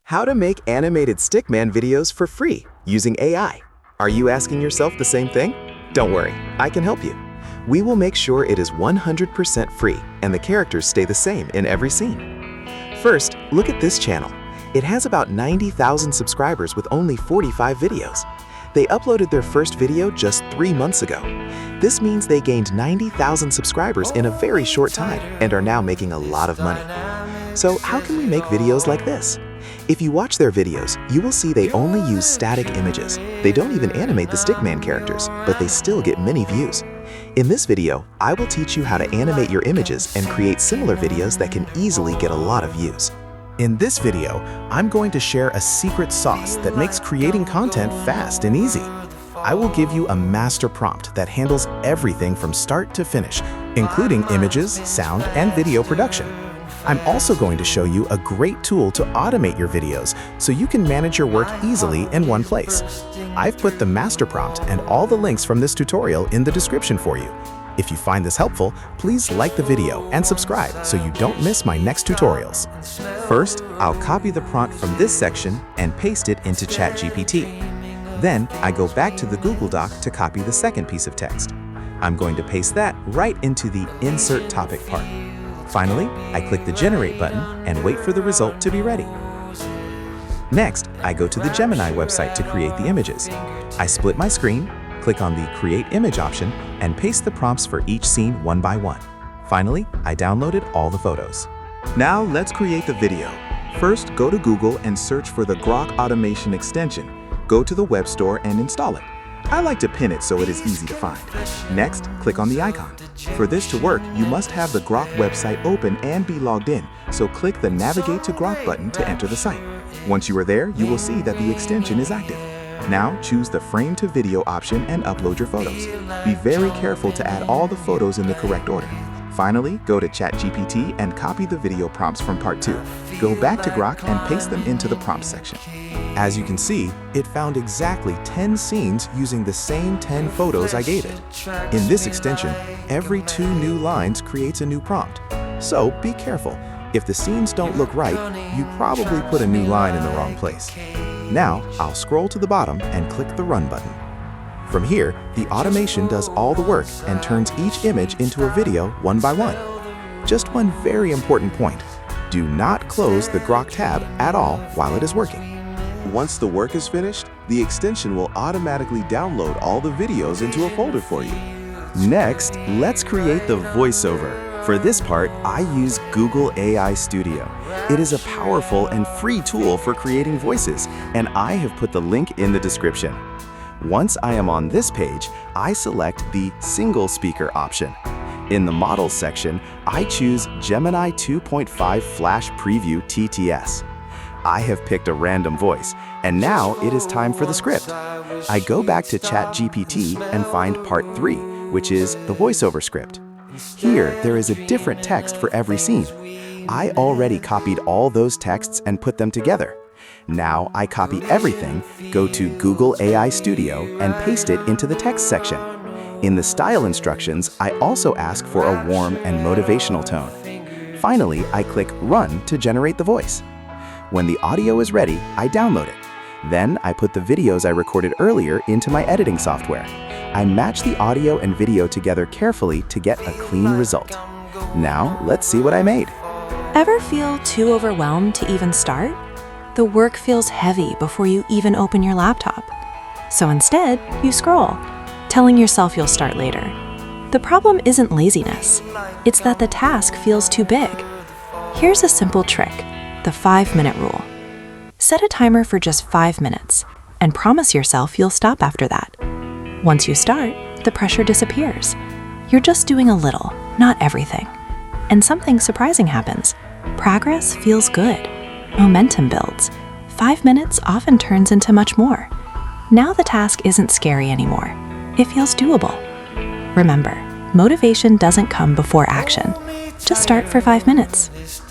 How to make animated Stickman videos for free using AI. Are you asking yourself the same thing? Don't worry, I can help you. We will make sure it is 100% free and the characters stay the same in every scene. First, look at this channel. It has about 90,000 subscribers with only 45 videos. They uploaded their first video just 3 months ago. This means they gained 90,000 subscribers in a very short time and are now making a lot of money. So how can we make videos like this? If you watch their videos, you will see they only use static images. They don't even animate the Stickman characters, but they still get many views. In this video, I will teach you how to animate your images and create similar videos that can easily get a lot of views. In this video, I'm going to share a secret sauce that makes creating content fast and easy. I will give you a master prompt that handles everything from start to finish, including images, sound, and video production. I'm also going to show you a great tool to automate your videos so you can manage your work easily in one place. I've put the master prompt and all the links from this tutorial in the description for you. If you find this helpful, please like the video and subscribe so you don't miss my next tutorials. First, I'll copy the prompt from this section and paste it into ChatGPT. Then, I go back to the Google Doc to copy the second piece of text. I'm going to paste that right into the Insert Topic part. Finally, I click the Generate button and wait for the result to be ready. Next, I go to the Gemini website to create the images. I split my screen, click on the Create Image option, and paste the prompts for each scene one by one. Finally, I downloaded all the photos. Now let's create the video. First, go to Google and search for the Grok automation extension. Go to the web store and install it. I like to pin it so it is easy to find. Next, click on the icon. For this to work, you must have the Grok website open and be logged in, so click the Navigate to Grok button to enter the site. Once you are there, you will see that the extension is active. Now, choose the Frame to Video option and upload your photos. Be very careful to add all the photos in the correct order. Finally, go to ChatGPT and copy the video prompts from part 2. Go back to Grok and paste them into the prompt section. As you can see, it found exactly 10 scenes using the same 10 photos I gave it. In this extension, every 2 new lines creates a new prompt. So be careful. If the scenes don't look right, you probably put a new line in the wrong place. Now, I'll scroll to the bottom and click the Run button. From here, the automation does all the work and turns each image into a video one by one. Just one very important point. Do not close the Grok tab at all while it is working. Once the work is finished, the extension will automatically download all the videos into a folder for you. Next, let's create the voiceover. For this part, I use Google AI Studio. It is a powerful and free tool for creating voices, and I have put the link in the description. Once I am on this page, I select the Single Speaker option. In the Models section, I choose Gemini 2.5 Flash Preview TTS. I have picked a random voice, and now it is time for the script. I go back to ChatGPT and find part 3, which is the voiceover script. Here, there is a different text for every scene. I already copied all those texts and put them together. Now I copy everything, go to Google AI Studio, and paste it into the text section. In the style instructions, I also ask for a warm and motivational tone. Finally, I click Run to generate the voice. When the audio is ready, I download it. Then I put the videos I recorded earlier into my editing software. I match the audio and video together carefully to get a clean result. Now, let's see what I made. Ever feel too overwhelmed to even start? The work feels heavy before you even open your laptop. So instead, you scroll, telling yourself you'll start later. The problem isn't laziness. It's that the task feels too big. Here's a simple trick, the 5-minute rule. Set a timer for just 5 minutes and promise yourself you'll stop after that. Once you start, the pressure disappears. You're just doing a little, not everything. And something surprising happens. Progress feels good. Momentum builds. 5 minutes often turns into much more. Now the task isn't scary anymore. It feels doable. Remember, motivation doesn't come before action. Just start for 5 minutes.